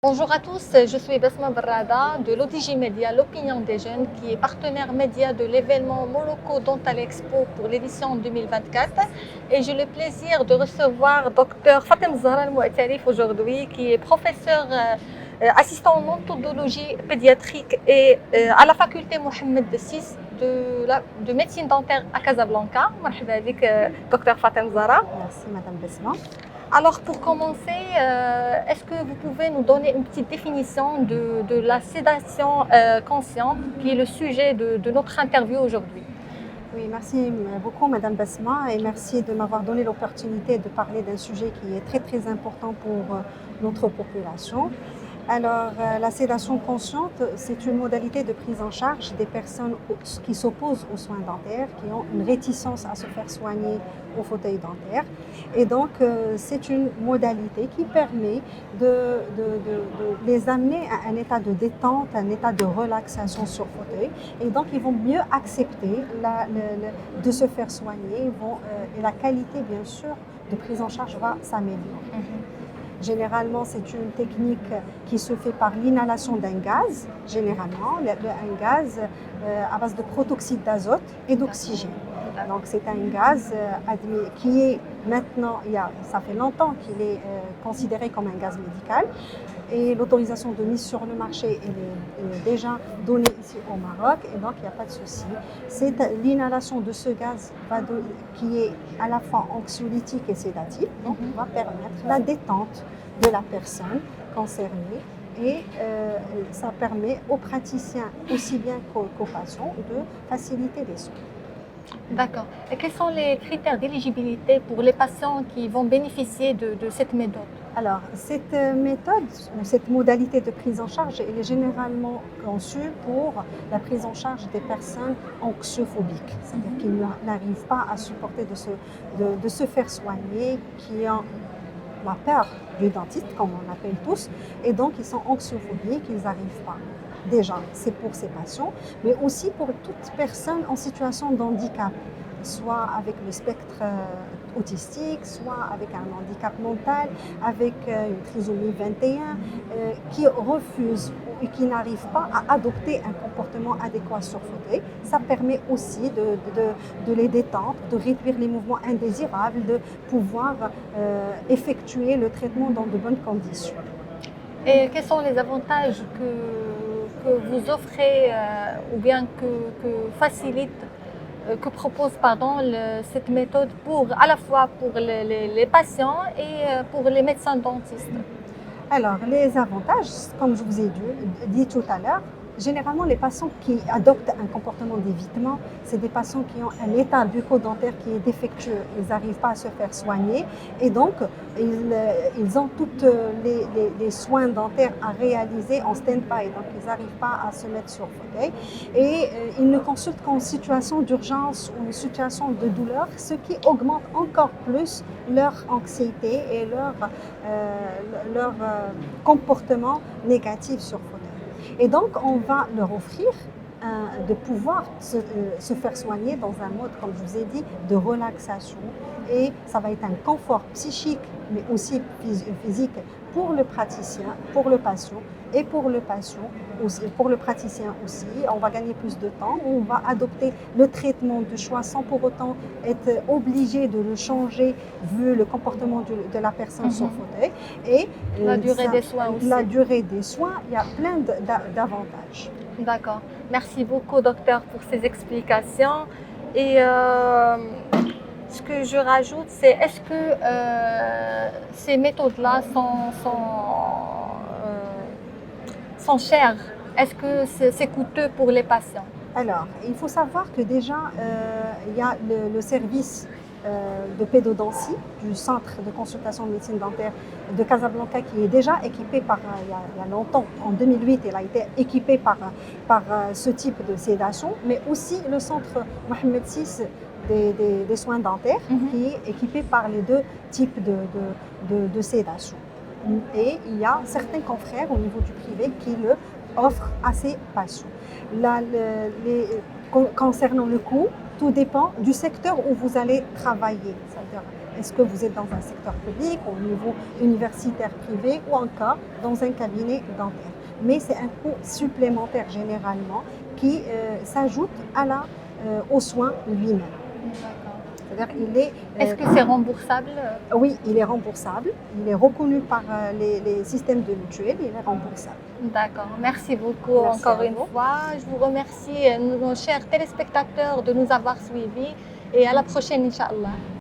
Bonjour à tous, je suis Besma Barrada de l'ODJ Média, l'opinion des jeunes, qui est partenaire média de l'événement Morocco Dental Expo pour l'édition 2024. Et j'ai le plaisir de recevoir Dr Fatem Zahra Al-Mouatarif aujourd'hui, qui est professeur assistant en odontologie pédiatrique et à la faculté Mohamed VI de médecine dentaire à Casablanca. Marhaba avec Dr Fatem Zahra. Merci Madame Besma. Alors pour commencer, est-ce que vous pouvez nous donner une petite définition de la sédation consciente qui est le sujet de notre interview aujourd'hui? Oui, merci beaucoup Madame Besma et merci de m'avoir donné l'opportunité de parler d'un sujet qui est très important pour notre population. Alors, la sédation consciente, c'est une modalité de prise en charge des personnes qui s'opposent aux soins dentaires, qui ont une réticence à se faire soigner au fauteuil dentaire. Et donc, c'est une modalité qui permet de les amener à un état de détente, un état de relaxation sur fauteuil. Et donc, ils vont mieux accepter de se faire soigner et la qualité, bien sûr, de prise en charge va s'améliorer. Généralement, c'est une technique qui se fait par l'inhalation d'un gaz, généralement, un gaz à base de protoxyde d'azote et d'oxygène. Donc, c'est un gaz qui est maintenant, ça fait longtemps qu'il est considéré comme un gaz médical. Et l'autorisation de mise sur le marché est déjà donnée ici au Maroc, et donc il n'y a pas de souci. C'est l'inhalation de ce gaz qui est à la fois anxiolytique et sédatif, donc va permettre la détente de la personne concernée et ça permet aux praticiens aussi bien qu'aux patients de faciliter les soins. D'accord. Et quels sont les critères d'éligibilité pour les patients qui vont bénéficier de cette méthode? Alors, cette méthode ou cette modalité de prise en charge, elle est généralement conçue pour la prise en charge des personnes anxiophobiques, c'est-à-dire qui n'arrivent pas à supporter de se faire soigner, qui ont la peur du dentiste, comme on l'appelle tous, et donc ils sont anxiophobiques, ils n'arrivent pas. Déjà, c'est pour ces patients, mais aussi pour toute personne en situation de handicap, soit avec le spectre autistique, soit avec un handicap mental, avec une trisomie 21, qui refuse et qui n'arrive pas à adopter un comportement adéquat sur fauteuil. Ça permet aussi de les détendre, de réduire les mouvements indésirables, de pouvoir effectuer le traitement dans de bonnes conditions. Et quels sont les avantages que vous offrez ou bien que propose cette méthode à la fois pour les patients et pour les médecins dentistes? Alors, les avantages, comme je vous ai dit tout à l'heure, généralement, les patients qui adoptent un comportement d'évitement, c'est des patients qui ont un état bucco-dentaire qui est défectueux. Ils n'arrivent pas à se faire soigner et donc ils ont tous les soins dentaires à réaliser en stand-by. Donc, ils n'arrivent pas à se mettre sur fauteuil et ils ne consultent qu'en situation d'urgence ou en situation de douleur, ce qui augmente encore plus leur anxiété et leur comportement négatif sur fauteuil. Et donc, on va leur offrir de pouvoir se faire soigner dans un mode, comme je vous ai dit, de relaxation. Et ça va être un confort psychique, mais aussi physique pour le praticien, pour le patient et pour le praticien aussi. On va gagner plus de temps, on va adopter le traitement de choix sans pour autant être obligé de le changer vu le comportement de la personne sur fauteuil. Et la durée des soins aussi. La durée des soins, il y a plein d'avantages. D'accord. Merci beaucoup, docteur, pour ces explications. Et ce que je rajoute, c'est est-ce que ces méthodes-là sont chères? Est-ce que c'est coûteux pour les patients? Alors, il faut savoir que déjà, il y a le service de pédodontie du centre de consultation de médecine dentaire de Casablanca qui est déjà équipé il y a longtemps, en 2008, il a été équipé par ce type de sédation, mais aussi le centre Mohamed VI des soins dentaires qui est équipé par les deux types de sédation. Et il y a certains confrères au niveau du privé qui le offrent à ces patients. Concernant le coût, Tout dépend du secteur où vous allez travailler. C'est-à-dire, est-ce que vous êtes dans un secteur public, au niveau universitaire privé ou encore dans un cabinet dentaire. Mais c'est un coût supplémentaire généralement qui s'ajoute aux soins lui-même. D'accord. C'est-à-dire il est. Est-ce que c'est remboursable? Oui, il est remboursable. Il est reconnu par les systèmes de mutuelle. Il est remboursable. D'accord. Merci beaucoup Merci encore à une vous. fois. Je vous remercie, nos chers téléspectateurs, de nous avoir suivis et à la prochaine, Inch'Allah.